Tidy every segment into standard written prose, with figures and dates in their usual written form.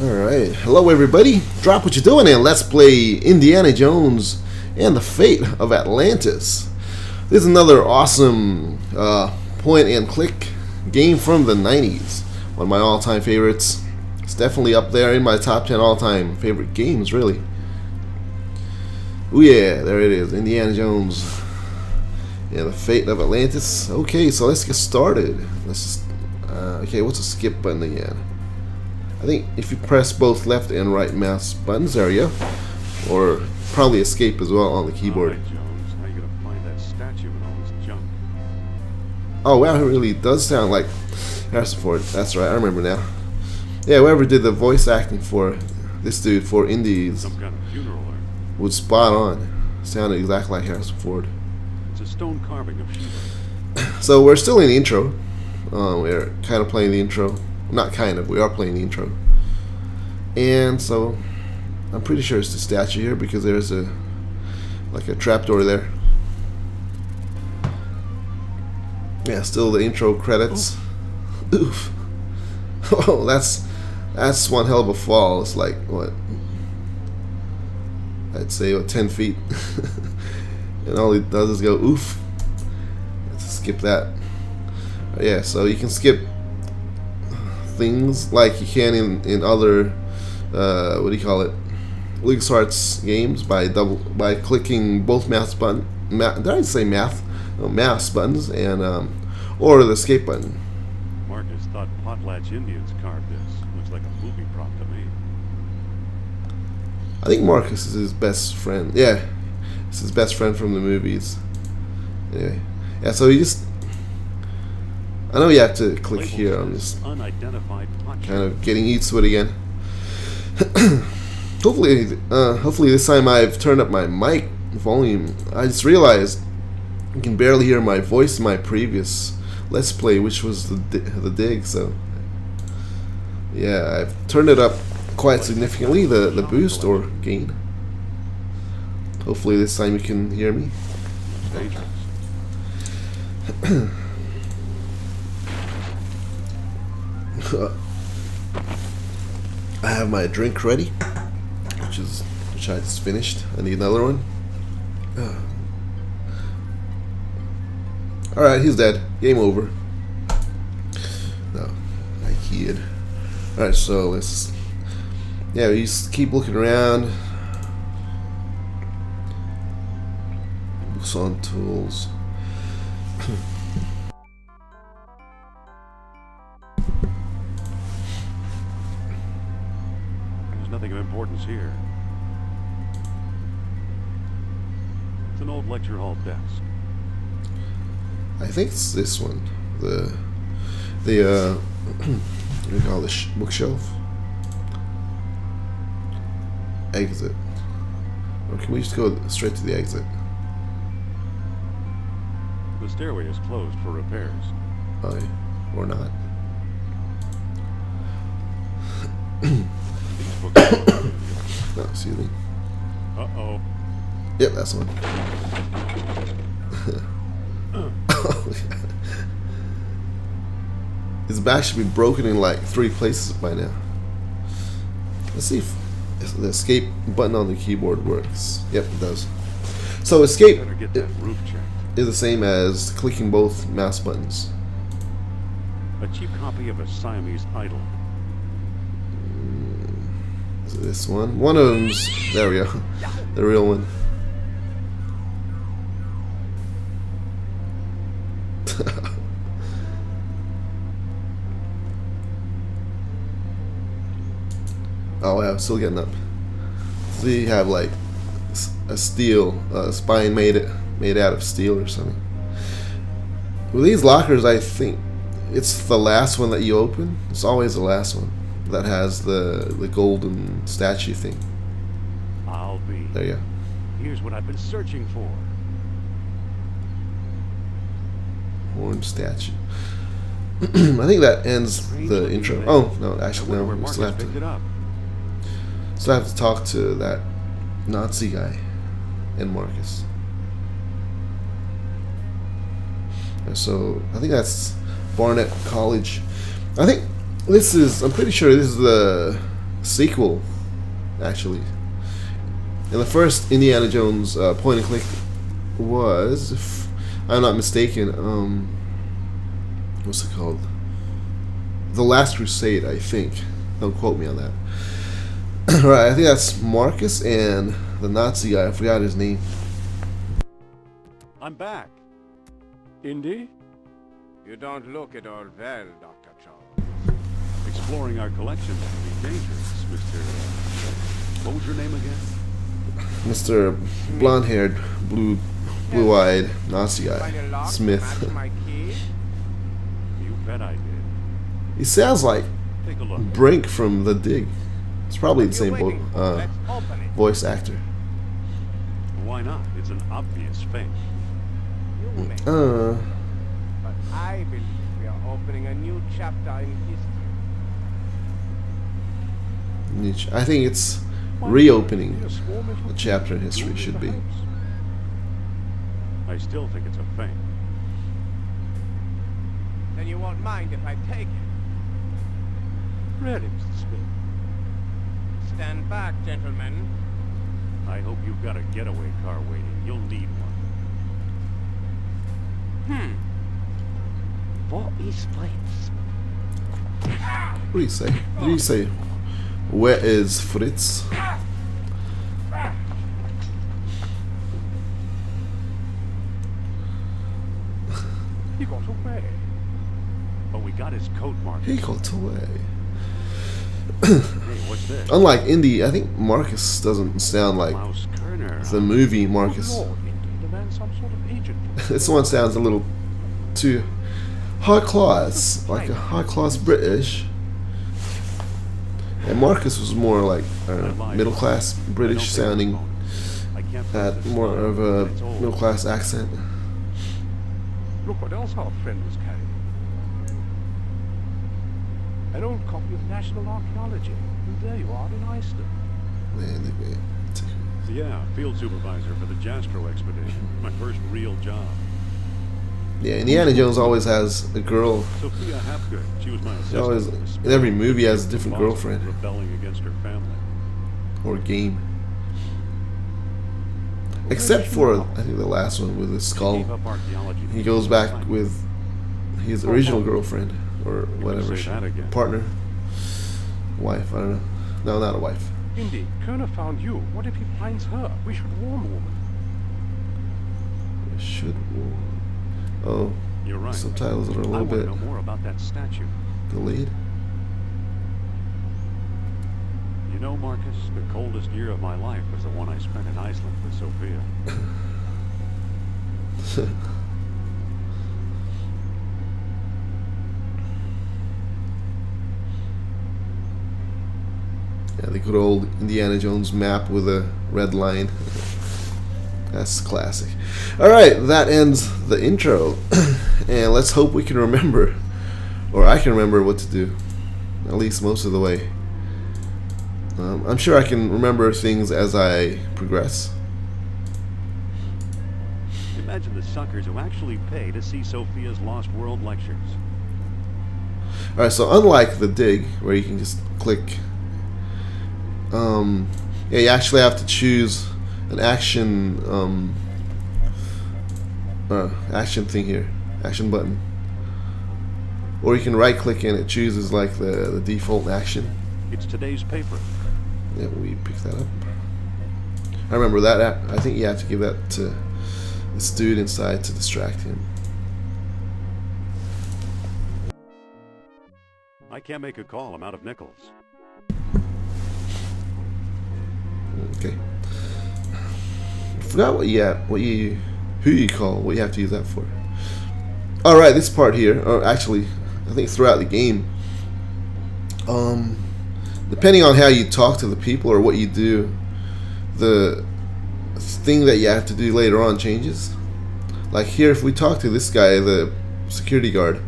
Alright, hello everybody, drop what you're doing and let's play Indiana Jones and the Fate of Atlantis. This is another awesome point and click game from the 90s. One of my all-time favorites. It's definitely up there in my top 10 all-time favorite games, really. Oh yeah, there it is, Indiana Jones and the Fate of Atlantis. Okay, so let's get started. Okay, what's a skip button again? I think if you press both left and right mouse buttons, there you go. Or probably escape as well on the keyboard. All right, Jones, how you gonna find that statue and all this junk? Oh wow, it really does sound like Harrison Ford. That's right, I remember now. Yeah, whoever did the voice acting for this dude for Indies Some kind of funeral or was spot on. Sounded exactly like Harrison Ford. it's a stone carving of Shiva. So we're still in the intro. We're kind of playing the intro. Not kind of, we are playing the intro. And so I'm pretty sure it's the statue here because there's a trapdoor there. Yeah, still the intro credits. Oof. Oh, that's one hell of a fall. It's like what? I'd say 10 feet. And all he does is go oof. Let's skip that. Yeah, so you can skip things like you can in other what do you call it, LucasArts games by clicking both mouse button. Did I say math? No, mouse buttons and or the escape button. Marcus thought Potlatch Indians carved this. Looks like a movie prop to me. I think Marcus is his best friend. Yeah, it's his best friend from the movies. Anyway, yeah. So you just, I know you have to click here. I'm just unidentified kind of getting used to it again. Hopefully this time I've turned up my mic volume. I just realized you can barely hear my voice in my previous Let's Play, which was the dig. So yeah, I've turned it up quite significantly, the boost or gain. Hopefully this time you can hear me. I have my drink ready, which I just finished. I need another one. Alright, he's dead. Game over. No, I kid. Alright, so let's, yeah, we just keep looking around. Books on tools. There's nothing of importance here. It's an old lecture hall desk. I think it's this one. The what do you call this bookshelf? Exit. Or can we just go straight to the exit? The stairway is closed for repairs. Oh, yeah. Or not. These books. No, excuse me. Uh-oh. Yep, that's the one. His back should be broken in like 3 places by now. Let's see if the escape button on the keyboard works. Yep, it does. So escape Better get that roof checked. is the same as clicking both mouse buttons. A cheap copy of a Siamese idol. Is it this one? One of them's, there we go, the real one. Oh wow, still getting up. So you have like a steel spine made out of steel or something. With these lockers, I think it's the last one that you open. It's always the last one that has the golden statue thing. I'll be. There you go. Here's what I've been searching for. Horn statue. I think that ends the intro. Oh no, I actually wonder no. where We Marcus picked it up. still have to talk to that Nazi guy and Marcus. So I think that's Barnett College. I think this is, I'm pretty sure this is the sequel, actually. And the first Indiana Jones point and click was, if I'm not mistaken, what's it called? The Last Crusade, I think. Don't quote me on that. Right, I think that's Marcus and the Nazi guy. I forgot his name. I'm back. Indy? You don't look at all well, Dr. Charles. Exploring our collections can be dangerous, Mr. What was your name again? Mr. Blonde-haired, blue-eyed Nazi Find a guy, lock, Smith. match my key. You bet I did. He sounds like Take a look. Brink from The Dig. It's probably the What are same you waiting for? Let's open it. voice actor. Why not? It's an obvious fake. You may. Uh, But I believe we are opening a new chapter in history. I think it's reopening a chapter in history, should be. I still think it's a fake. Then you won't mind if I take it. Ready, Mr. Smith. Stand back, gentlemen. I hope you've got a getaway car waiting. You'll need one. What is Fritz? What do you say? What do you say? Where is Fritz? He got away. But we got his coat mark. He got away. Hey, what's this? Unlike Indy, I think Marcus doesn't sound like Mouse Kerner. the movie Marcus. Lord, Indy, the man's some sort of agent. This one sounds a little too high class, like a high class British. And Marcus was more like middle class British sounding, had more of a middle class accent. Look what else our friend was carrying. An old copy of National Archaeology. And there you are in Iceland. Yeah, field supervisor for the Jastro expedition. My first real job. Yeah, Indiana Jones always has a girl. Sophia Hapgood. She was my She always, assistant. in every movie, has a different girlfriend Rebelling against her family. or game. Except for, I think, the last one with the skull. Gave up archaeology. He goes back with his original girlfriend, or whatever, say that again. partner, wife, I don't know. No, not a wife. Indy, Kerner found you. What if he finds her? We should warn the woman. I should warn. Oh, You're right. subtitles are a I little want to bit know more about that statue. delayed. You know, Marcus, the coldest year of my life was the one I spent in Iceland with Sophia. Yeah, the good old Indiana Jones map with a red line. That's classic. Alright, that ends the intro. And let's hope we can remember, or I can remember what to do. At least most of the way. I'm sure I can remember things as I progress. Imagine the suckers who actually pay to see Sophia's Lost World lectures. Alright, so unlike the dig, where you can just click, yeah, you actually have to choose an action, action thing here, action button. Or you can right click and it chooses like the default action. It's today's paper. Yeah, we pick that up. I remember that. I think you have to give that to this dude inside to distract him. I can't make a call. I'm out of nickels. Okay. I forgot who you call, what you have to use that for. Alright, this part here, or actually, I think throughout the game, depending on how you talk to the people or what you do, the thing that you have to do later on changes. Like here, if we talk to this guy, the security guard,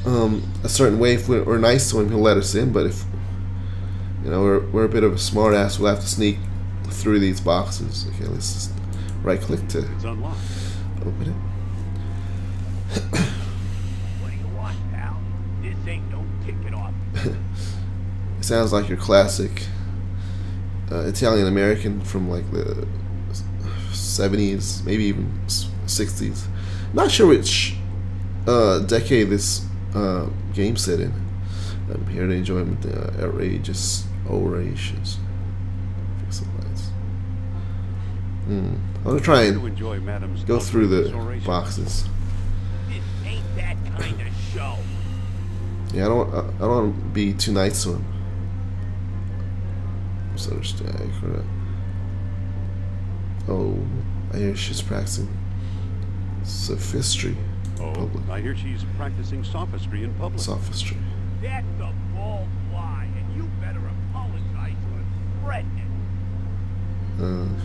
a certain way, if we're nice to him, he'll let us in, but if we're a bit of a smart ass, we'll have to sneak through these boxes. Okay, let's just right click to It's unlocked. open it. What do you want, pal? This ain't no ticket off. sounds like your classic Italian American from like the 70s, maybe even 60s. Not sure which decade this game set in. I'm here to enjoy the outrageous orations. Fix the lights. I'm gonna try and go through the boxes. This ain't that kind of show. Yeah, I don't want to be too nice to him. Oh, I hear she's practicing sophistry. Oh, I hear she's practicing sophistry in public. Sophistry. That's a bald lie, and you better apologize for spreading it.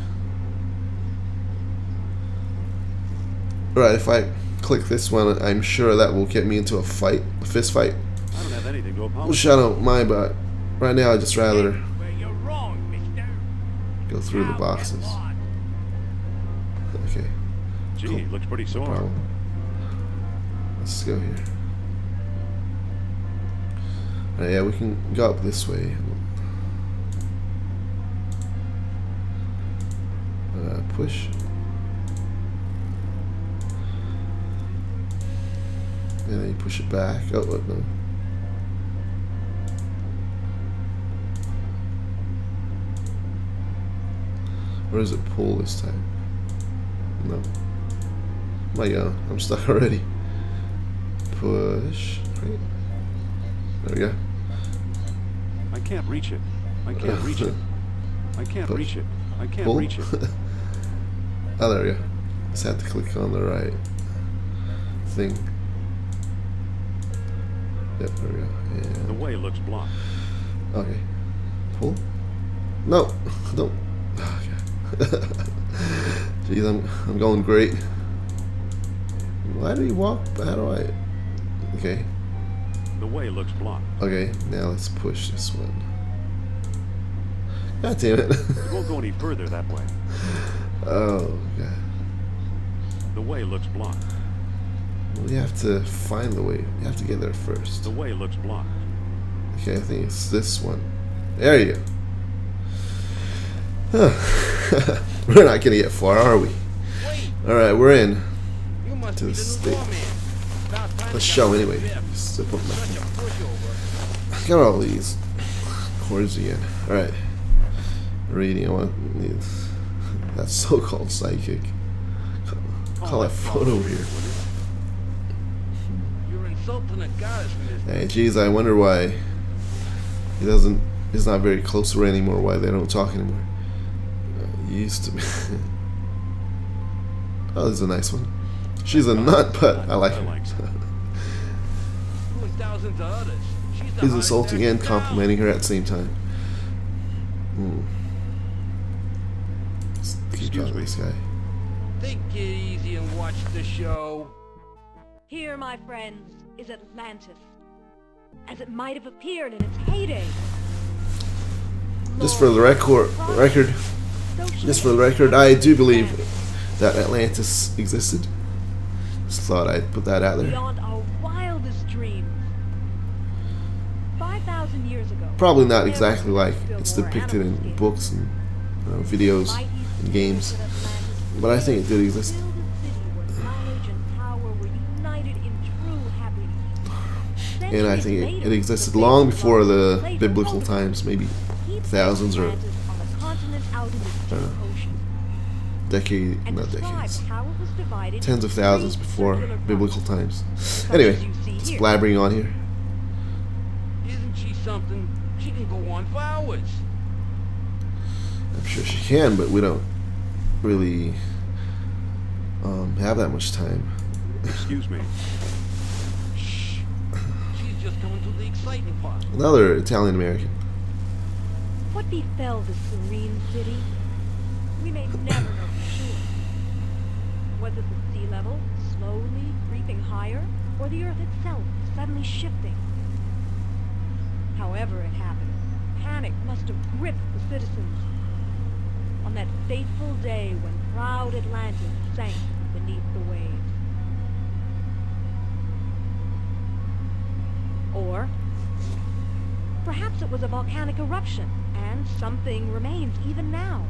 Alright, if I click this one, I'm sure that will get me into a fight, a fist fight. I don't have anything to apologize. Which I don't mind, but right now I'd just rather Well, you're wrong, mister. go through the Now boxes. get lost. Okay, Gee, looks pretty sore. problem. Let's go here. Alright, yeah, we can go up this way. Push. And then you push it back. Oh, what, no. Or does it pull this time? No. My God, I'm stuck already. Push. Right. There we go. I can't reach it. I can't reach it. I can't Push. reach it. I can't Pull. reach it. Oh, there we go. Just have to click on the right thing. Yep, there we go. The And way looks blocked. okay. Pull. No, don't. Oh, God. Jeez, I'm going great. Why do you walk? How do I? Okay. The way looks blocked. Okay. Now let's push this one. God damn it. It won't go any further that way. Oh God. The way looks blocked. We have to find the way. We have to get there first. The way looks blocked. Okay, I think it's this one. There you go. Huh. We're not gonna get far, are we? Wait, Alright, we're in. you must To be the the state. new lawman. About time The you show got anyway. rid. Just put my Such a pushover. got all these chords again. Alright. Reading, I want need that so-called psychic. Call that photo here. You're insulting a goddess, mister. Hey, geez, I wonder why he's not very close to her anymore, why they don't talk anymore. He used to be. Oh, this is a nice one. She's a nut, but I like her. You and thousands of others. She's the He's hottest insulting there and is complimenting her at the same time. Let's keep Excuse talking to me. this guy. now. Take it easy and watch the show. Here, my friends, is Atlantis, as it might have appeared in its heyday. Just for the record, just for the record, I do believe that Atlantis existed. Just thought I'd put that out there. Beyond our wildest dreams. 5,000 years ago. Probably not there exactly was like still it's more depicted animals in here. books and videos Mighty and games, spirits of Atlantis but I think it did exist. built a city where knowledge and power were united in true happiness. And I think it existed long before the biblical times, maybe thousands or decade, not decades, tens of thousands before biblical times. Anyway, just blabbering on here. Isn't she something? She can go on for hours. I'm sure she can, but we don't really have that much time. Excuse me. Shh. She's just coming to the exciting part. Another Italian American. What befell the serene city? We may never know for sure. Was it the sea level slowly creeping higher, or the earth itself suddenly shifting? However it happened, panic must have gripped the citizens on that fateful day when proud Atlantis sank beneath the waves. Perhaps it was a volcanic eruption, and something remains even now.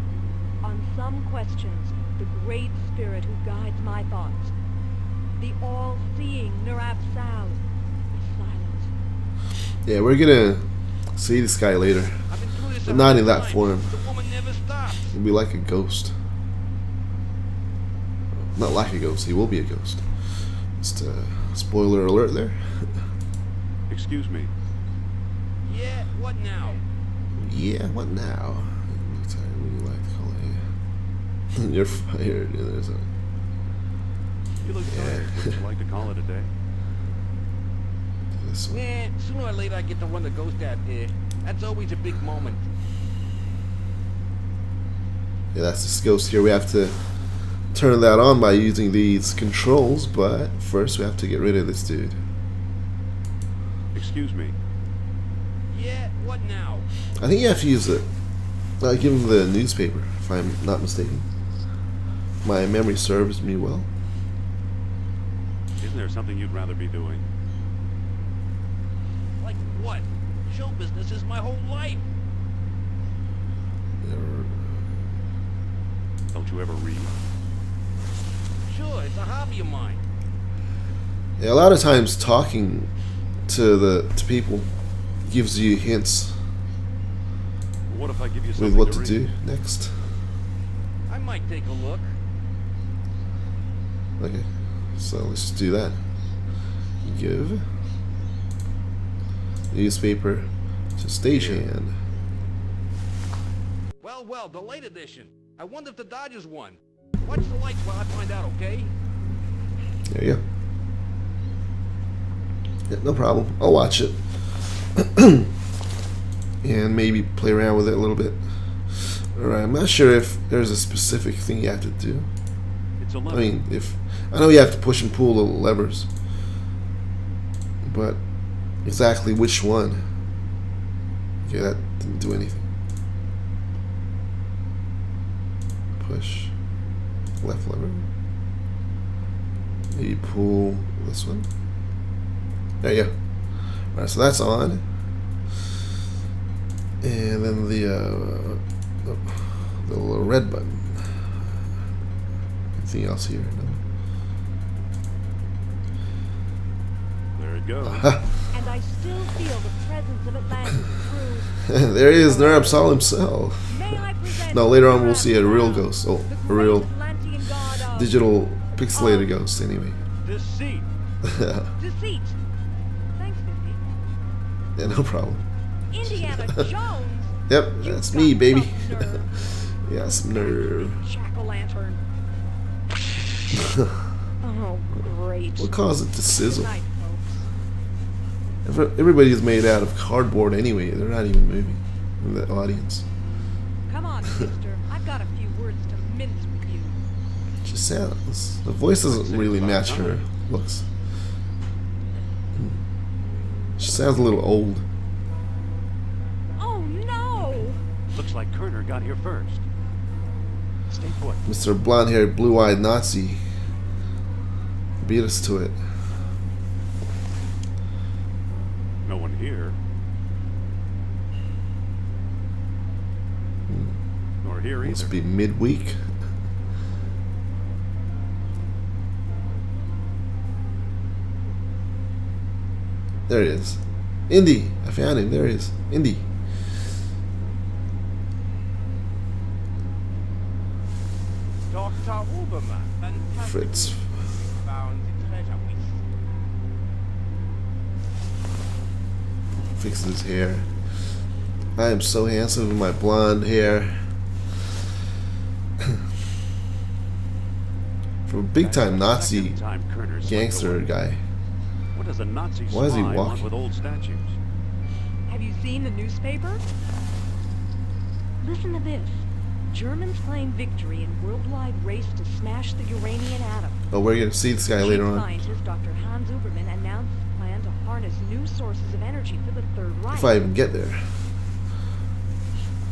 On some questions, the great spirit who guides my thoughts, the all-seeing Nurab Sal, is silent. Yeah, we're gonna see this guy later. I've been through this But not in 100 that form. times. The woman never stops. He'll be like a ghost. Not like a ghost, he will be a ghost. Just spoiler alert there. Excuse me. Yeah, what now? Yeah, what now? What would you like to call it? You're fired. Yeah, there's a... You look tired. Would you like to call it a day? This one. Man, sooner or later I get to run the ghost out there. That's always a big moment. Yeah, that's this ghost here. We have to turn that on by using these controls, but first we have to get rid of this dude. Excuse me. Yeah, what now? I think you have to use it. Give him the newspaper, if I'm not mistaken. My memory serves me well. Isn't there something you'd rather be doing? Like what? Show business is my whole life. Don't you ever read? Sure, it's a hobby of mine. Yeah, a lot of times talking to people gives you hints What if I give you something with what to read? do next. I might take a look. Okay, so let's just do that. Give newspaper to stagehand. Well, the late edition. I wonder if the Dodgers won. Watch the lights while I find out, okay? There you go. Yeah, no problem. I'll watch it. And maybe play around with it a little bit. Alright, I'm not sure if there's a specific thing you have to do. It's 11. I mean, I know you have to push and pull the levers, but exactly which one? Okay, that didn't do anything. Push left lever. Maybe pull this one. There you go. Alright, so that's on. And then the little red button. Anything else here? No. There it goes. And I still feel the presence of Atlantis through... There he is, Nurab Sal himself. May I present No, later on we'll Nurab see a real Sal, ghost. Oh, the a real great Atlantean god of... digital pixelated ghost, anyway. Deceit. Deceit. Thanks, Mindy. Yeah, no problem. Indiana Jones. Yep, You've that's got me, baby. some nerve. Yeah, some nerve. Jack-o'-lantern. Oh, great. What caused it to sizzle? Good night, folks. Everybody's made out of cardboard anyway. They're not even moving in the audience. Come on, mister. I've got a few words to mince with you. She sounds. The voice doesn't really match her looks. She sounds a little old. Oh, no! Looks like Kerner got here first. Stay put. Mr. Blonde-haired, blue-eyed Nazi beat us to it. No one here. Nor here either. Must be midweek. There he is. Indy. I found him. There he is. Indy. Dr. Uberman, fantastic. Fritz. Found the treasure we Fixes his hair. I am so handsome with my blonde hair. From a big time Nazi Second time Kerner's gangster slipped away. guy. What does a Nazi Why is he spy want walking? with old statues? Have you seen the newspaper? Listen to this. Germans claim victory in worldwide race to smash the Uranian atom. Oh, we're gonna see this guy later Chief on. scientist Dr. Hans Uberman announced his plan to harness new sources of energy for the Third Reich. If I even get there.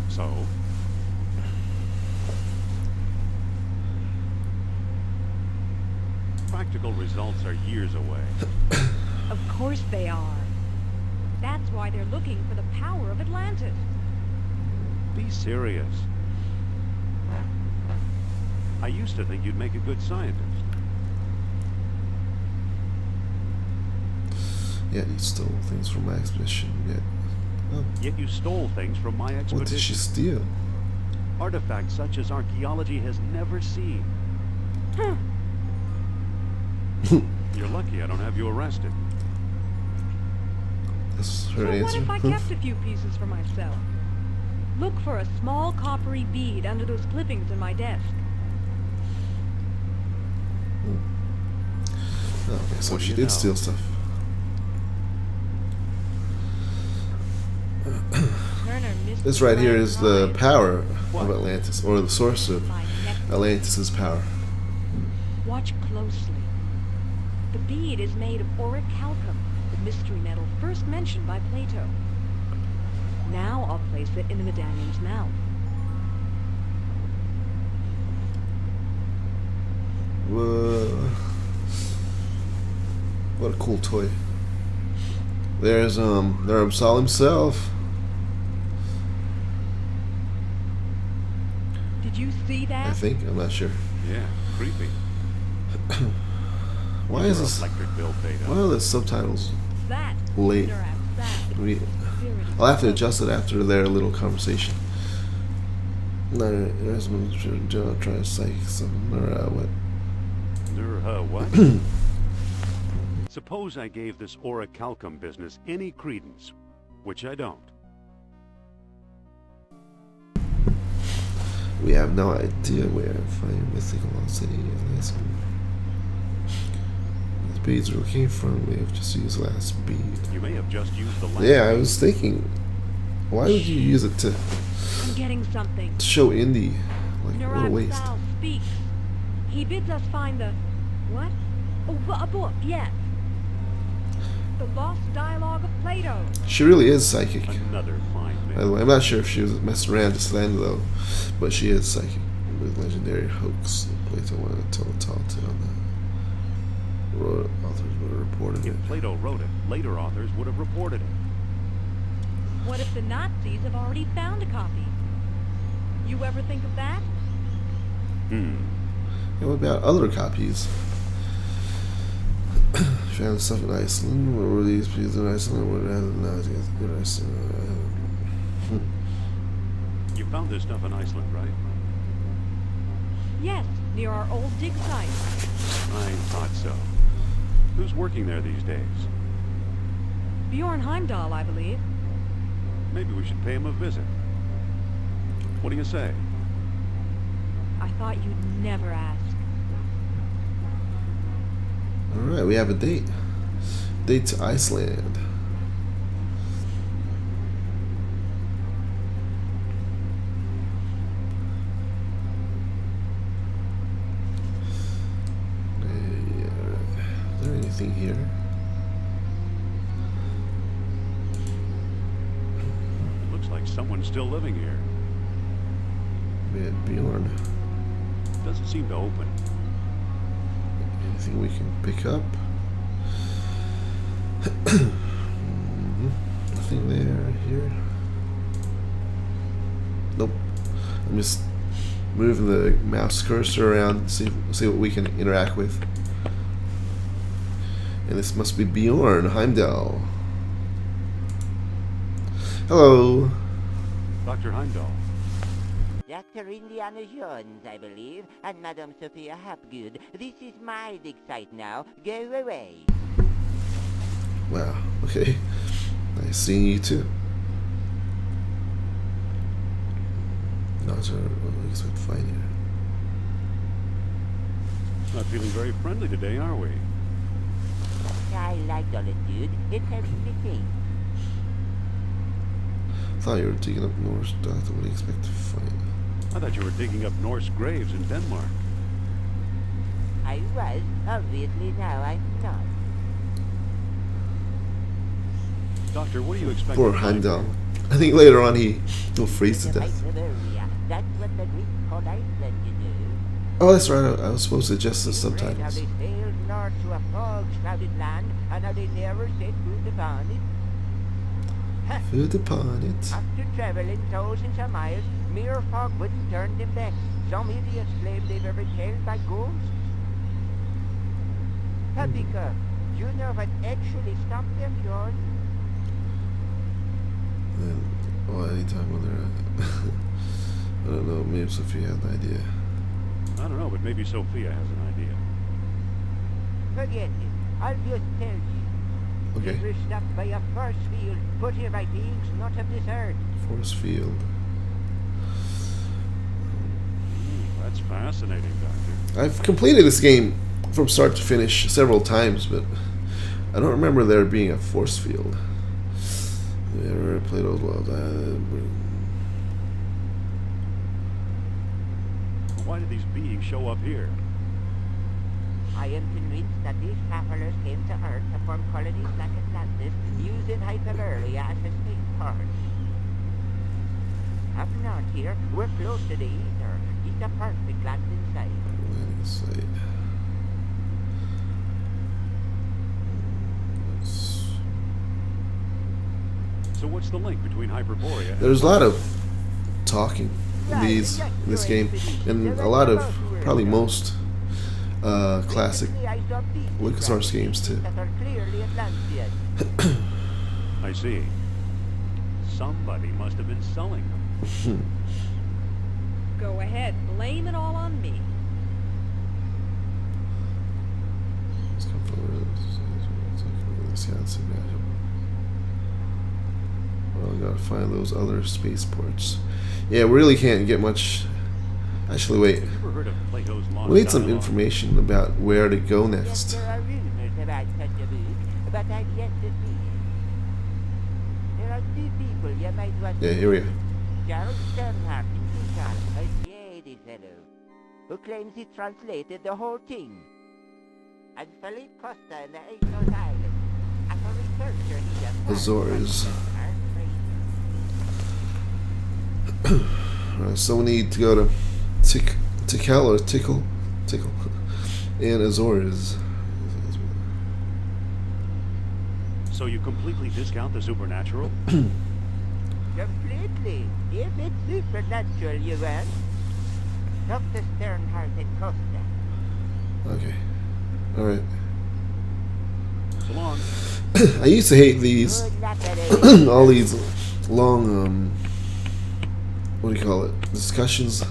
So, practical results are years away. Of course they are. That's why they're looking for the power Atlantis. Be serious. I used to think you'd make a good scientist. Yeah, you stole things from my expedition. Yeah. Oh, Yet you stole things from my expedition. what did she steal? Artifacts such as archaeology has never seen. You're lucky I don't have you arrested. That's So her what answer. if I kept a few pieces for myself? Look for a small coppery bead under those clippings in my desk. Okay, so What do she you did know? steal stuff. Turner missed This right here is the prize. power What? of Atlantis, or the source of My necklace. Atlantis's power. Watch closely. The bead is made of orichalcum, the mystery metal first mentioned by Plato. Now I'll place it in the medallion's mouth. Whoa. What a cool toy. There's Saul himself. Did you see that? I think. I'm not sure. Yeah, creepy. Why Your is this? electric bill paid Why up. are the subtitles That. late? interacts that. We, Spirit I'll have to adjust it after their little conversation. No, don't try to psych something or what? What? Suppose I gave this orichalcum business any credence, which I don't. We have no idea where to find mythical city. These beads where it came from. We have just used last bead. You may have just used the last. Yeah, I was thinking, why would you use it to I'm getting something. show indie? Like, what a Narad waste. Sal speaks. He bids us find the... What? Oh, a book, yes. The Lost Dialogue of Plato. She really is psychic. Another fine By the man. way, I'm not sure if she was messing around just then though, but she is psychic. With legendary hoax, Plato wanted to tell a tall tale. Authors would have reported it. If Plato wrote it, later authors would have reported it. What if the Nazis have already found a copy? You ever think of that? And what about other copies? Found stuff in Iceland. Where were these pieces in Iceland? What are the Nazis in Iceland? You found this stuff in Iceland, right? Yes, near our old dig site. I thought so. Who's working there these days? Bjorn Heimdall, I believe. Maybe we should pay him a visit. What do you say? I thought you'd never ask. Alright, we have a date. Date to Iceland. Is there anything here? It looks like someone's still living here. We had Bjorn. Doesn't seem to open. Anything we can pick up? Nothing there, here. Nope. I'm just moving the mouse cursor around, see what we can interact with. And this must be Bjorn Heimdall. Hello. Dr. Heimdall. Dr. Indiana Jones, I believe, and Madame Sophia Hapgood. This is my dig site now. Go away. Wow. Okay. Nice seeing you too. Not sure what we expect to find here. Not feeling very friendly today, are we? I like solitude. It helps me think. Thought you were digging up Norse Doctor. What do you expect to find? I thought you were digging up Norse graves in Denmark. I was. Obviously now I'm not. Doctor, what do you expect Poor to find Heimdall. here? I think later on he will freeze to The death. Bavaria. That's what the Greeks called Iceland, you know. Oh, that's right. I was supposed to adjust the Read how subtitles. they sailed north to a fog-shrouded land, and how they never set foot upon it. Food upon it. After traveling thousands of miles, mere fog wouldn't turn them back. Some idiots claim they were killed by ghosts. Paprika, do you know what actually stopped them, John? Oh, anytime when they're I don't know, maybe Sophia had an idea. I don't know, but maybe Sophia has an idea. Forget it. I'll just tell you. Okay. They were stopped by a force field put here by beings not of this earth. Force field. That's fascinating, Doctor. I've completed this game from start to finish several times, but I don't remember there being a force field. Never played those well. Why did these beings show up here? I am convinced that these travelers came to Earth to form colonies like Atlantis, using Hyperbarea as a spaceport. Up north here, we're close to the ether. It's a perfect landing site. Landing site. So what's the link between Hyperborea? There's a lot of talking in this game, and a lot of probably most classic LucasArts games too. That are clearly Atlantean. I see. Somebody must have been selling them. Go ahead, blame it all on me. Well, I gotta find those other spaceports. Yeah, we really can't get much. Actually, wait. Ever heard of Plato's Long We need some Dialogue? information about where to go Yes, next. there are rumors about such a book, but I've yet to see it. There are two people you might want Yeah, to here we meet. go. Charles Sternhardt in Tikal, a shady fellow, who claims he translated the whole thing. And Philippe Costa in the Azores Islands. As a researcher, he does Azores. Alright, so we need to go to tikal or tickle, and Azores. So you completely discount the supernatural? Completely. If it's supernatural, you want. Dr. Sternhardt and Costa. Okay. Alright. So long. I used to hate these, Good luck at it. all these long, what do you call it? Discussions,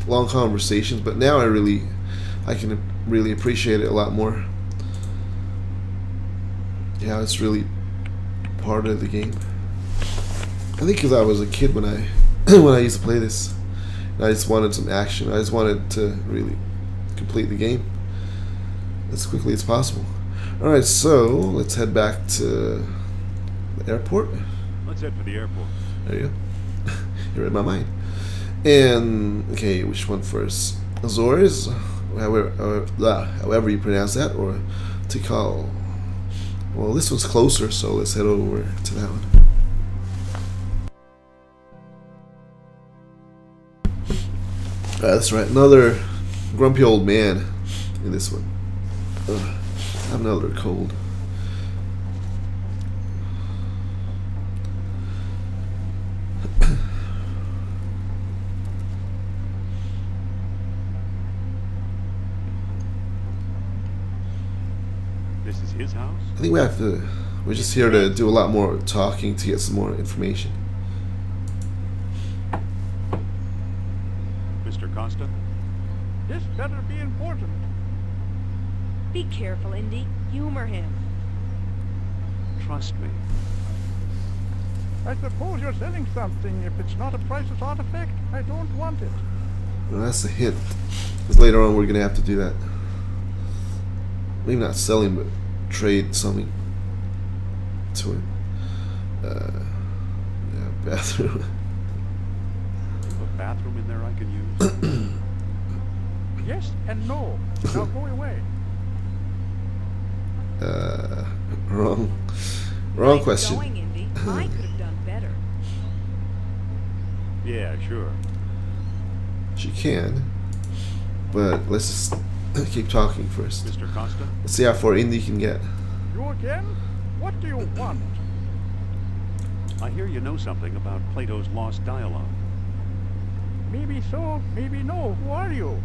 long conversations, but now I can really appreciate it a lot more. Yeah, it's really part of the game. I think because I was a kid when I when I used to play this, and I just wanted some action. I just wanted to really complete the game as quickly as possible. Alright, so let's head back to the airport. Let's head for the airport. There you go. You read my mind. And, okay, which one first? Azores, however you pronounce that, or Tikal. Well, this one's closer, so let's head over to that one. That's right, another grumpy old man in this one. Ugh, I have another cold. This is his house? I think we're just here to do a lot more talking to get some more information. Mr. Costa? This better be important. Be careful, Indy. Humor him. Trust me. I suppose you're selling something. If it's not a priceless artifact, I don't want it. Well, that's a hint. Because later on we're going to have to do that. Maybe not selling, but trade something to him. Yeah, bathroom. A bathroom in there I can use? Yes and no. Now go away. Wrong Nice question. going, Indy. I could have done better. Yeah, sure. She can, but let's just keep talking first. Mr. Costa? Let's see how far Indy can get. You again? What do you want? I hear you know something about Plato's lost dialogue. Maybe so, maybe no. Who are you?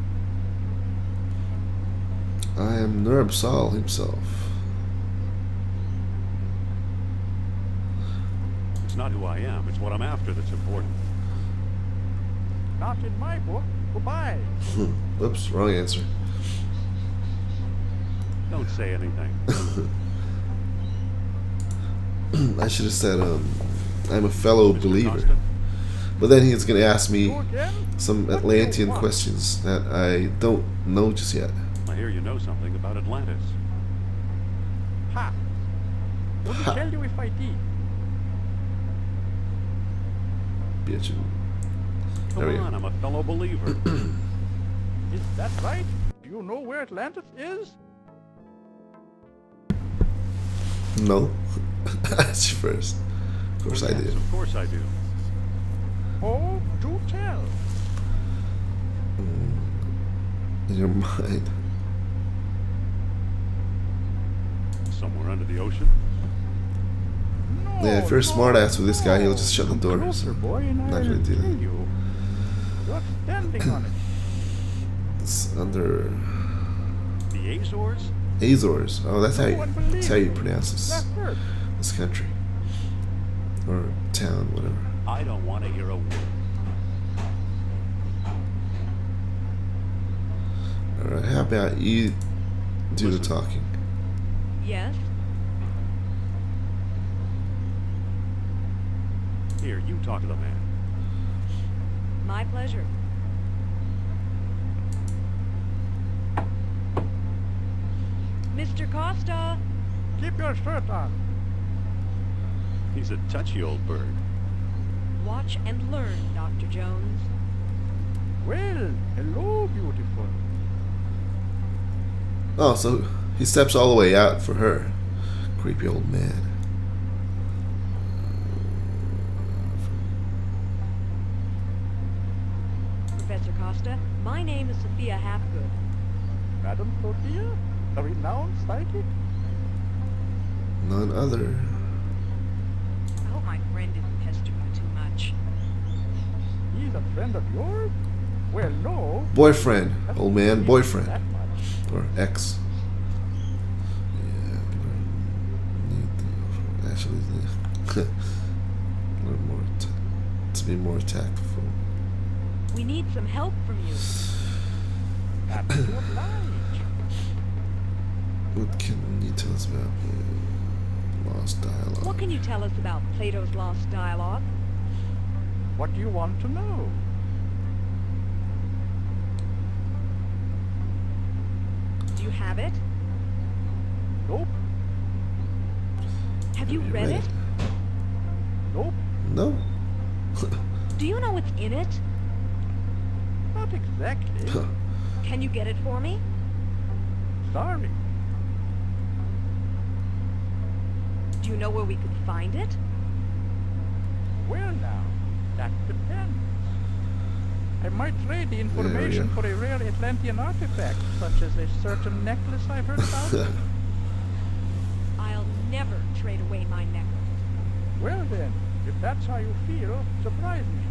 I am Nurbsal himself. It's not who I am, it's what I'm after that's important. Not in my book. Goodbye. Oops, wrong answer. Don't say anything. I should have said, I'm a fellow Mr. believer. Costa? But then he's going to ask me You again? some What do you Atlantean want? questions that I don't know just yet. I hear you know something about Atlantis. Ha! Wouldn't Ha. tell you if I did. Bitch. Come There we go. on, I'm a fellow believer. Is that right? Do you know where Atlantis is? No. That's first. Of course I Yes, did. Of course I do. Oh, do tell. In your mind. Somewhere under the ocean? No, Yeah, if you're a no, smartass with this guy, he'll no. just shut the Come door. closer, boy, and Not I'll gonna do tell that. you. You're standing on it. It's under The Azores? Azores. Oh, that's No one believes you me. pronounce That hurt. this country. Or town, whatever. I don't want to hear a word. Alright, how about you do the Listen. talking? Yes? Here, you talk to the man. My pleasure. Mr. Costa! Keep your shirt on. He's a touchy old bird. Watch and learn, Dr. Jones. Well, hello, beautiful. Oh, so he steps all the way out for her. Creepy old man. Professor Costa, my name is Sophia Hapgood. Madam Sophia, the renowned psychic? None other. I hope my friend didn't pester you too much. He's a friend of yours? Well, no. Boyfriend. That's Old man, not boyfriend. that much. Or ex. Yeah, actually, learn more to be more tactful. We need some help from you. That's to oblige. What can you tell us about lost dialogue? What can you tell us about Plato's lost dialogue? What do you want to know? Do you have it? Nope, Have you read it? nope, No. Do you know what's in it? not exactly. Can you get it for me? Sorry. Do you know where we could find it? Well now, that depends. I might trade the information go. for a rare Atlantean artifact, such as a certain necklace I've heard about. I'll never trade away my necklace. Well then, if that's how you feel, surprise me.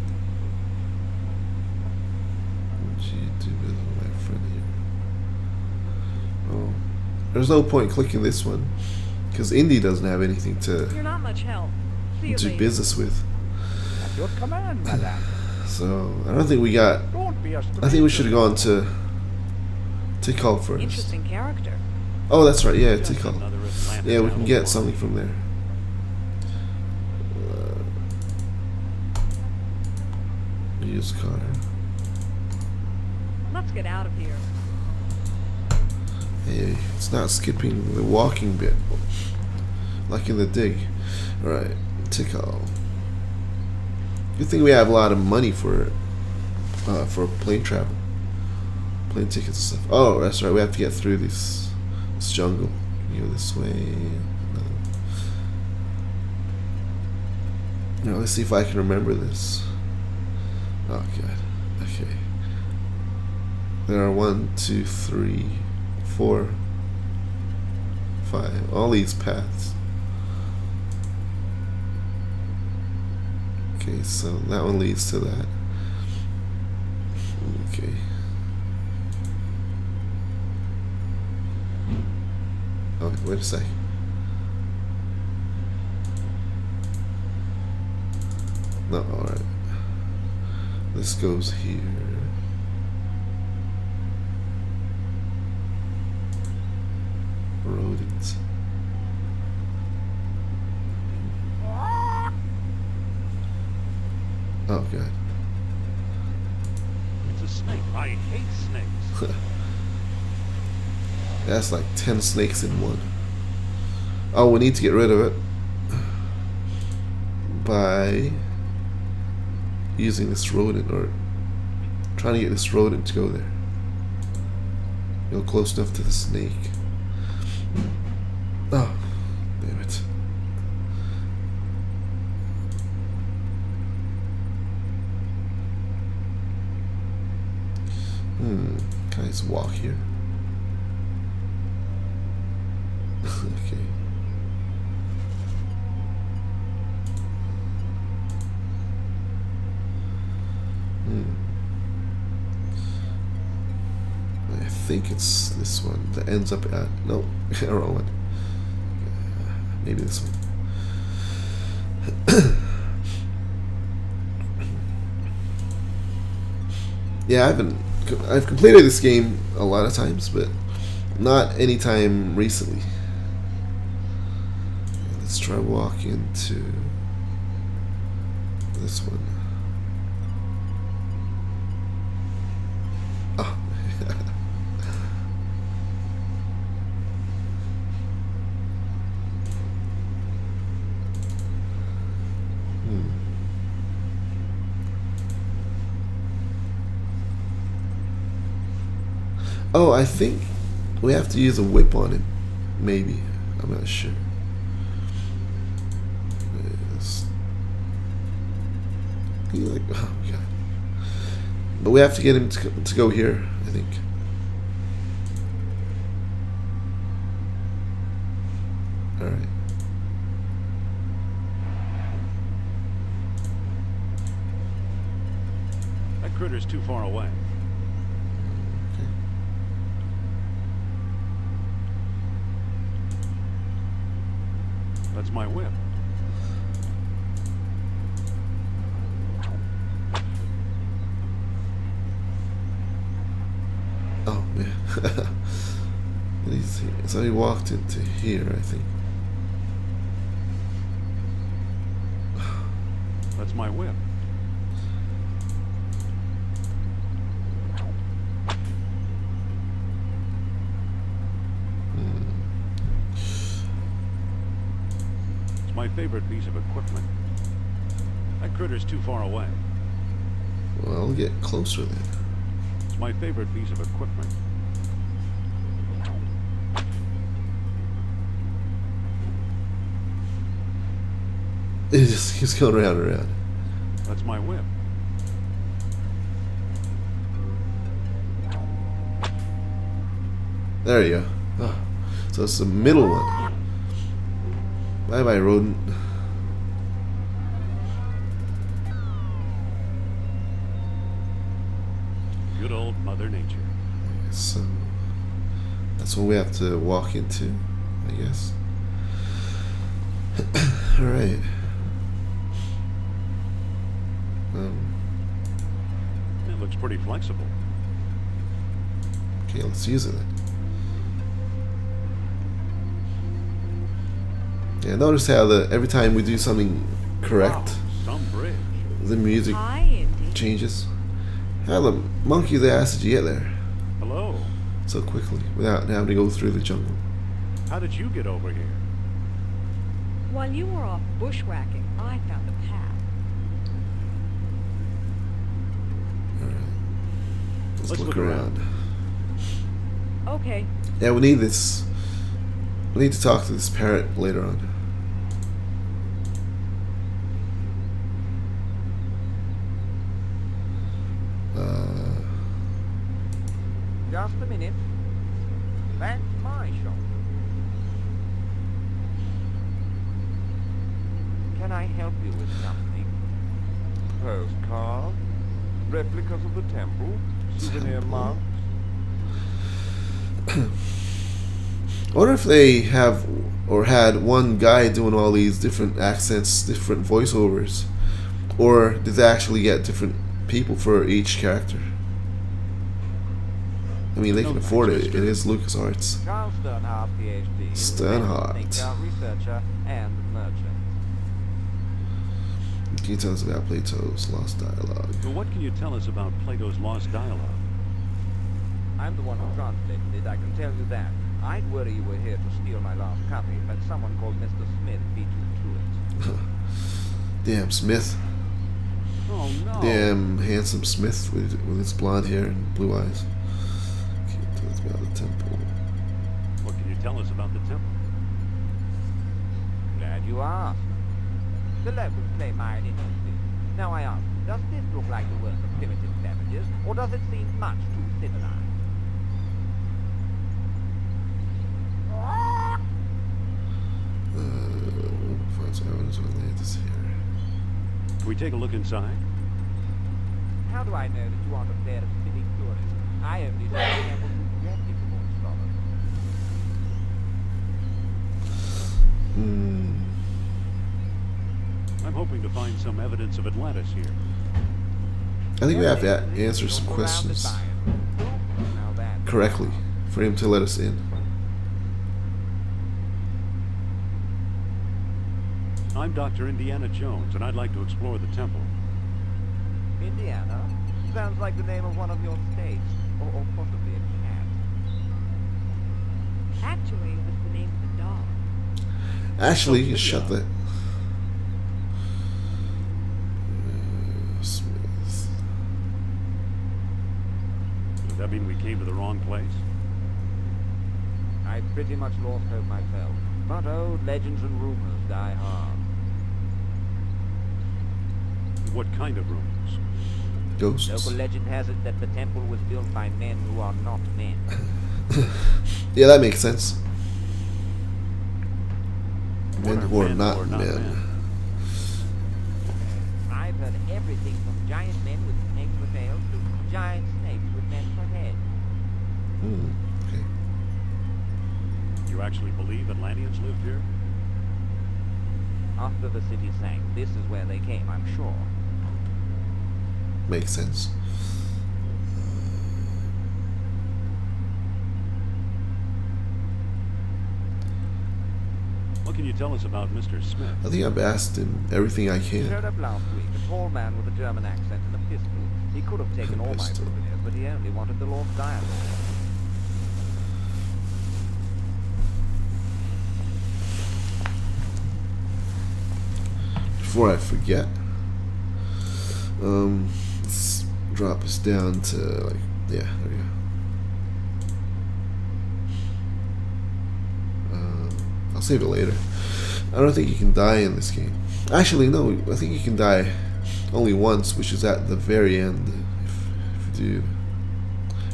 What you do with my friend here? Oh, there's no point clicking this one because Indy doesn't have anything to You're not much help. See you do later. business with. At your command, madame. So I don't think we got. Don't be a stranger. I think we should have gone to tikal first. Interesting character. Oh, that's right. Yeah, Just tikal. another Atlantis Yeah, we can get alibi. something from there. Use car. Let's get out of here. Hey, it's not skipping the walking bit, like in the dig. All right, tikal. Good thing we have a lot of money for plane travel, plane tickets and stuff. Oh, that's right. We have to get through this jungle. Can you go this way? No. Now let's see if I can remember this. Oh god. Okay. There are 1, 2, 3, 4, 5. All these paths. Okay, so that one leads to that. Okay. Oh, wait a sec. No, alright. This goes here. Rodents. Oh, God. It's a snake. I hate snakes. That's like 10 snakes in one. Oh, we need to get rid of it by using this rodent, or trying to get this rodent to go there. You know, close enough to the snake. Oh, damn it. Can I just walk here? Okay. I think it's this one that ends up at... No, wrong one. Maybe this one. Yeah, I've completed this game a lot of times, but not any time recently. Let's try walking to this one. Oh. Oh, I think we have to use a whip on him. Maybe. I'm not sure. Yes. Like, oh God. But we have to get him to go here, I think. Alright. That critter's too far away. That's my whip. Oh man. So he walked into here, I think. That's my whip. My favorite piece of equipment. That critter's too far away. Well, I'll get closer then. It's my favorite piece of equipment. It just keeps going round and round. That's my whip. There you go. Oh, so it's the middle one. Bye bye, rodent. Good old Mother Nature. So that's what we have to walk into, I guess. Alright. It looks pretty flexible. Okay, let's use it then. Yeah, notice how every time we do something correct, Wow, some bridge. the music Hi, Indy. changes. How the monkey's ass did you get there Hello. so quickly without having to go through the jungle? How did you get over here? While you were off bushwhacking, I found a path. Let's look around. Okay. Yeah, we need this. We need to talk to this parrot later on. Just a minute. That's my shop. Can I help you with something? postcard? Replicas of the temple? Souvenir marks? I wonder if they have or had one guy doing all these different accents, different voiceovers, or did they actually get different people for each character? I mean, they can afford it. It is LucasArts. Charles Sternhardt, PhD. Sternhardt. Thinker, researcher, and merchant. Can you tell us about Plato's Lost Dialogue? So what can you tell us about Plato's Lost Dialogue? I'm the one who translated it, I can tell you that. I'd worry you were here to steal my last copy, but someone called Mr. Smith beat you to it. Damn Smith. Oh no. Damn handsome Smith with his blonde hair and blue eyes. Can you tell us about the temple? What can you tell us about the temple? Glad you asked. The locals claim my identity. Now I ask, does this look like the work of primitive savages, or does it seem much too civilized? Finds evidence of Atlantis here. Can we take a look inside? How do I know that you aren't a pair of civic tourists? I only see the temple through reputable scholars. I'm hoping to find some evidence of Atlantis here. I think we have to answer some questions correctly for him to let us in. I'm Dr. Indiana Jones, and I'd like to explore the temple. Indiana? Sounds like the name of one of your states, or possibly a cat. Actually, it was the name of the dog. Actually, you Sophia. shut that. Smith. Does that mean we came to the wrong place? I pretty much lost hope myself, but old legends and rumors die hard. What kind of rumors? Ghosts. Local legend has it that the temple was built by men who are not men. Yeah, that makes sense. Men What who are men not who are not men. men? I've heard everything from giant men with snakes for tails to giant snakes with men for heads. Okay. You actually believe Atlanteans lived here? After the city sank, this is where they came, I'm sure. Makes sense. What can you tell us about Mr. Smith? I think I've asked him everything I He can. showed up last week, a tall man with a German accent and a pistol. He could have taken all my Pistol. souvenirs, but he only wanted the Lost Dialogue. Before I forget, let's drop us down to like, yeah, there we go. I'll save it later. I don't think you can die in this game. Actually, no, I think you can die only once, which is at the very end. If you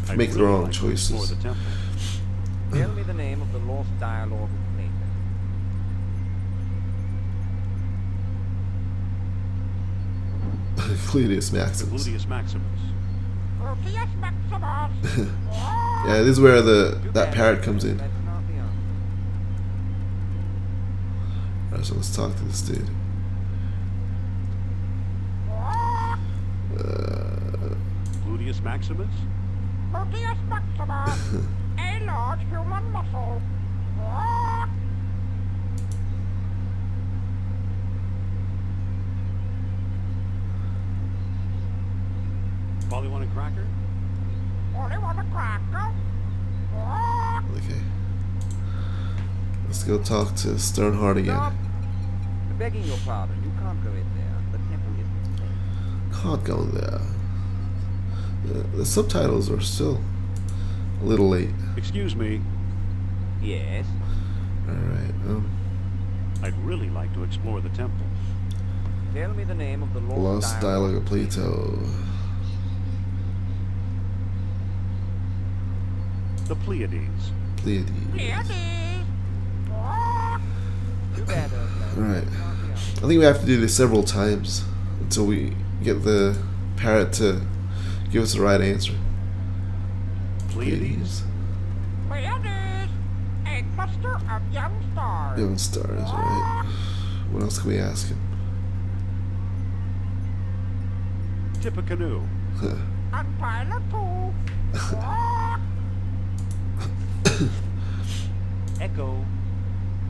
I'd make the really wrong like to explore choices. the temple. Tell me the name of the Lost Dialogue of Plato. Cletus The Maximus. Gluteus Maximus. Yeah, this is where that parrot comes in. That's not the answer. Alright, so let's talk to this dude. Gluteus Maximus? Gluteus maximus, a large human muscle. Polly want a cracker? Only want a cracker. Okay. Let's go talk to Sternhardt again. Stop! Begging your pardon, you can't go in there. The temple isn't safe. Can't go in there. The subtitles are still a little late. Excuse me. Yes? Alright, I'd really like to explore the temple. Tell me the name of the Lost Dialogue of Plato. The Pleiades. Pleiades. Too bad, Alright. I think we have to do this several times until we get the parrot to give us the right answer. Pleiades? Pleiades, a cluster of young stars. Young stars, right? What else can we ask him? Tip a canoe. Unpile a two. Echo.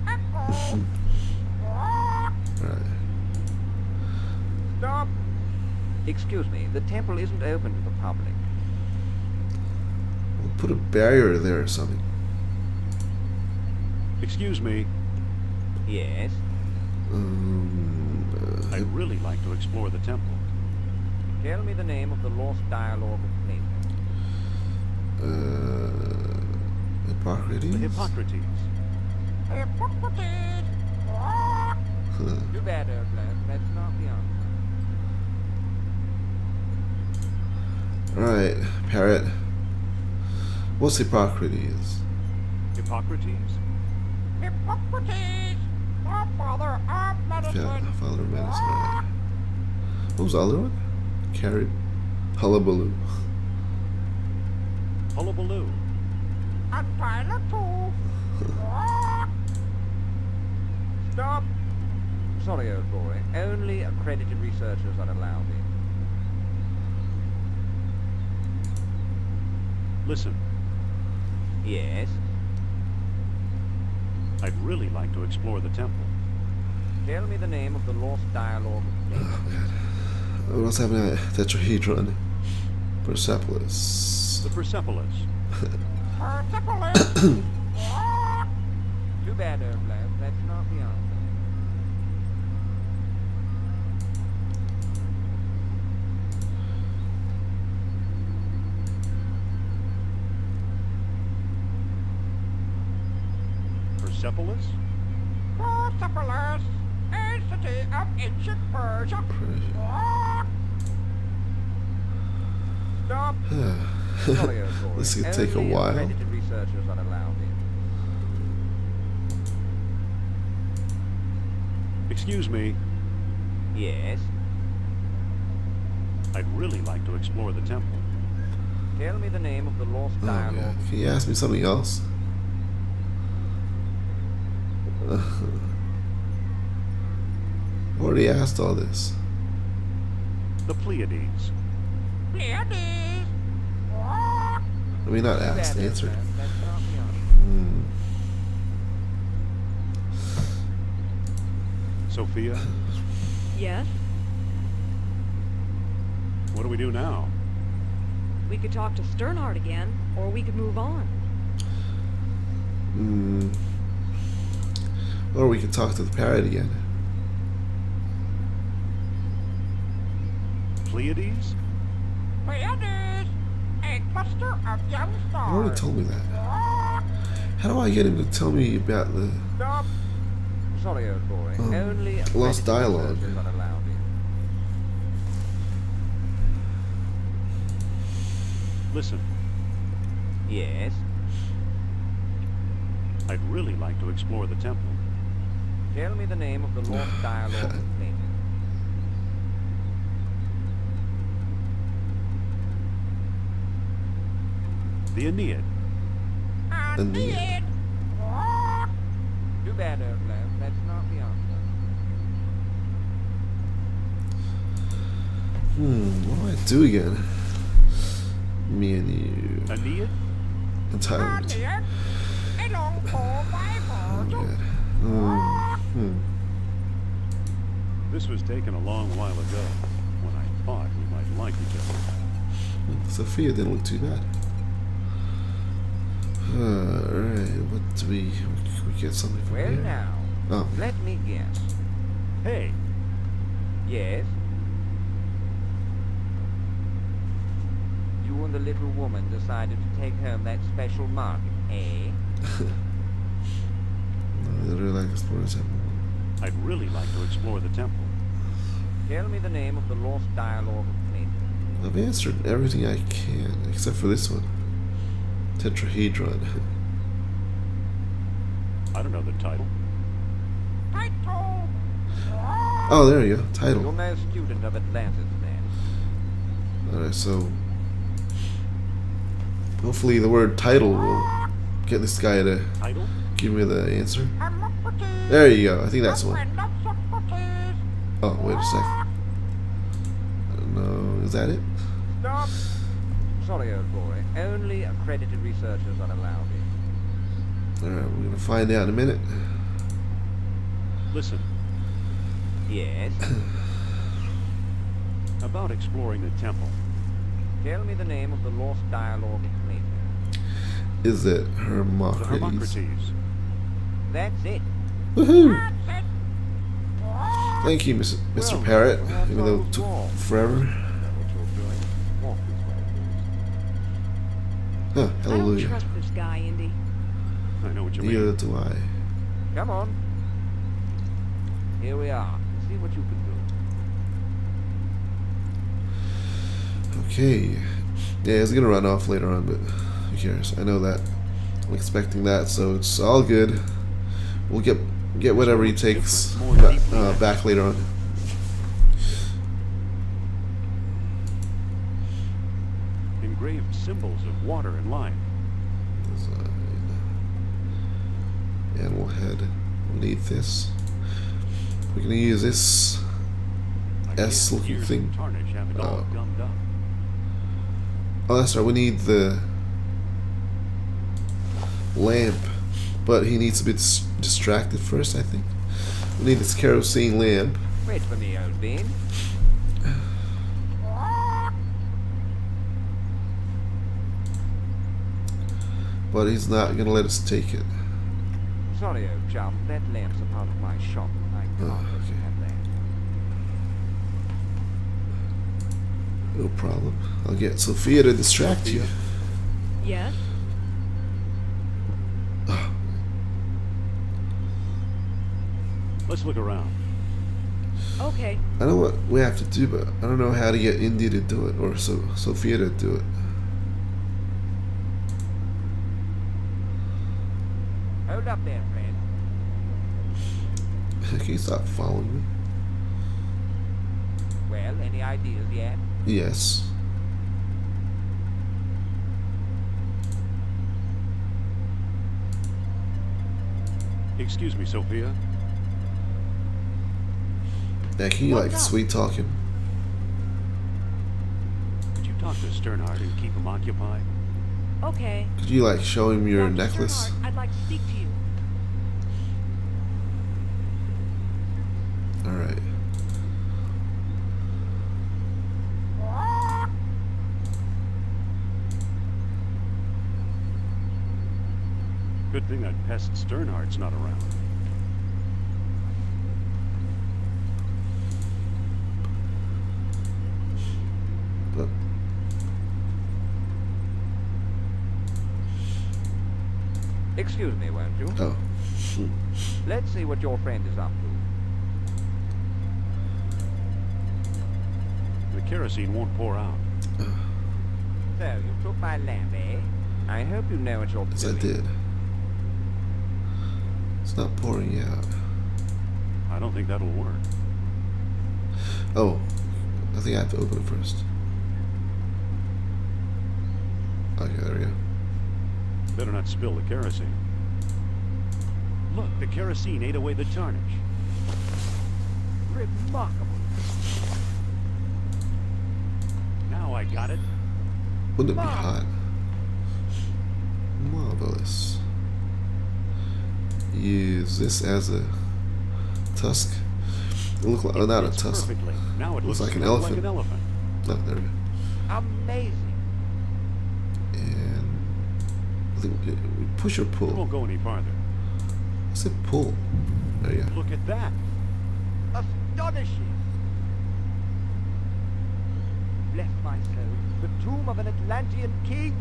Echo. Right. Stop! Excuse me, the temple isn't open to the public. We'll put a barrier there or something. Excuse me. Yes? I'd really like to explore the temple. Tell me the name of the lost dialogue of Plato. Hippocrates? The Hippocrates. Hippocrates. Too bad, Earthland. That's not the answer. Alright, parrot. What's Hippocrates? Hippocrates? Hippocrates, the father of medicine. Yeah, father of medicine. Right. What was the other one? Carrot. Hullabaloo. Hullabaloo. Unpile a two. Stop! Sorry, old boy. Only accredited researchers are allowed in. Listen, Yes? I'd really like to explore the temple. Tell me the name of the lost dialogue of Plato. Oh, God. What's happening at Tetrahedron? Persepolis. The Persepolis. Persepolis. Too bad, Earthland. That's not the answer. Persepolis? Persepolis, a city of ancient Persia. Stop! Sorry, old boy. This could take a Only while. accredited researchers are allowed in. Excuse me, Yes? I'd really like to explore the temple. Tell me the name of the lost Oh, dialogue. God. Can you ask me something else? I already asked all this. The Pleiades. Pleiades. I mean, not Too asked, bad, answered. Earthland. That's not the answer. Sophia, Yes? what do we do now? We could talk to Sternhardt again, or we could move on. Or we could talk to the parrot again. Pleiades? Pleiades, a cluster of young He stars. already told me that. How do I get him to tell me about the... Stop! Sorry, old boy. Only lost accredited dialogue. researchers are allowed in. Listen, Yes? I'd really like to explore the temple. Tell me the name of the lost dialogue of Plato. The Aeneid. Aeneid. Too bad, Earthland. That's not the answer. What do I do again? Me and you. Aeneid? Entitlement. Aeneid, a long poem by Virgil. God. This was taken a long while ago, when I thought we might like each other. Sophia didn't look too bad. Alright, what do we get something from Well, here? now, Oh, let me guess. Hey, Yes? You and the little woman decided to take home that special market, eh? I really like exploring temple. I'd really like to explore the temple. Tell me the name of the lost dialogue of Plato. I've answered everything I can, except for this one. Tetrahedron. I don't know the title. Title. Oh, there you go. You're Title. no student of Atlantis, then, Alright, so hopefully the word title will get this guy to Title? give me the answer. There you go. I think that's the one. Oh, wait a sec. I don't know. Is that it? Stop! Sorry, old boy. Only accredited researchers are allowed in. Alright, we're gonna find out in a minute. Listen, Yes? about exploring the temple. Tell me the name of the lost dialogue it's made. Is it The Hermocrates? Hermocrates. That's it. Woohoo! Thank you, Mr. Well, Parrot, that's even though all it took wrong. forever. Know what you're doing. Walk this way, please. Huh, I don't hallelujah. trust this guy, Indy. I know what you mean. Neither do I. Come on. Here we are. See what you can do. Okay. Yeah, it's gonna run off later on, but who cares? I know that. I'm expecting that, so it's all good. We'll get whatever he takes back later on. Engraved symbols of water and life. Design. Animal head. We'll need this. We're gonna use this I guess S-looking years of thing. tarnish have it all gummed up. Oh, that's right. We need the lamp, but he needs to be distracted first, I think. We need this kerosene lamp. Wait for me, old bean. But he's not gonna let us take it. Sorry, old chum. That lamp's a part of my shop. I can't let you okay. have that. No problem. I'll get Sophia to distract you. Yes? Let's look around. Okay. I know what we have to do, but I don't know how to get Indy to do it or Sophia to do it. Hold up there, friend. Can you stop following me? Well, any ideas yet? Yes. Excuse me, Sophia. Yeah, can you like What's up? sweet talk him? Could you talk to Sternhardt and keep him occupied? Okay. Could you like show him your Dr. necklace? Sternhardt, I'd like to speak to you. Alright. Good thing that pest Sternhardt's not around. But Excuse me, won't you? oh. Let's see what your friend is up to. The kerosene won't pour out. So, you took my lamp, eh? I hope you know what you're Yes, I doing. did. It's not pouring out. I don't think that'll work. Oh. I think I have to open it first. Okay, there we go. Better not spill the kerosene. Look, the kerosene ate away the tarnish. Remarkable. Now I got it. Wouldn't it be hot? Marvelous. Use this as a tusk. It looks like, oh, not a Fits tusk. perfectly. Now it Looks looks like an like elephant. an elephant. No, there we go. Amazing. And I think we push or It pull. won't go any farther. I said pull. There you go. Look at that. Astonishing. Bless my soul. The tomb of an Atlantean king.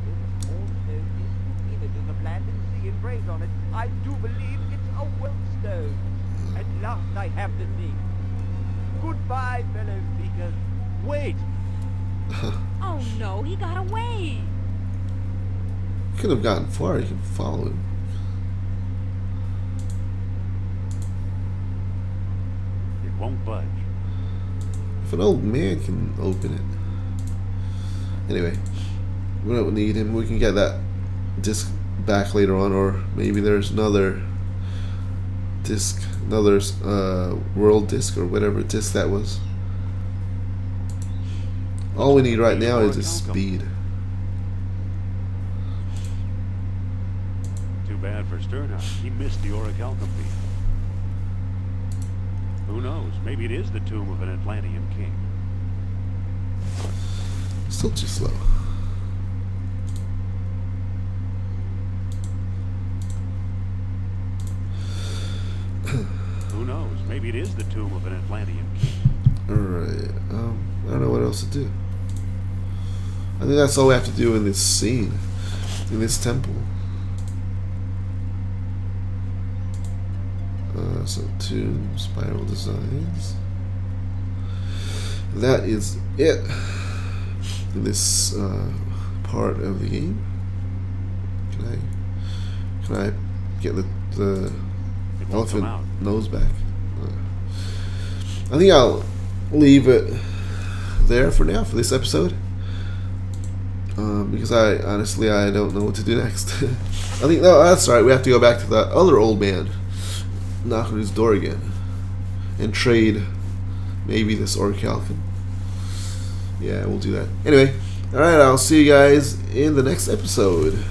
With also distant images of land and sea engraved on it, I do believe it's a wellstone. At last I have the thing. Goodbye, fellow seekers. Wait! Oh no, he got away. Could have gotten far. You can follow him. It won't budge. If If an old man can open it. Anyway, we don't need him. We can get that disc back later on, or maybe there's another disc, another world disc, or whatever disc that was. All we need right now is just speed. Too bad for Sternhouse. He missed the orichalcum feat. Who knows? Maybe it is the tomb of an Atlantean king. Still too slow. Who knows? Maybe it is the tomb of an Atlantean king. Alright, I don't know what else to do. I think that's all we have to do in this scene, in this temple. So tomb, spiral designs. That is it in this part of the game. Can I get the elephant nose back? I think I'll leave it there for now for this episode, because I honestly don't know what to do next. I think that's right. We have to go back to that other old man, knock on his door again, and trade maybe this orichalcum. Yeah, we'll do that. Anyway, alright, I'll see you guys in the next episode.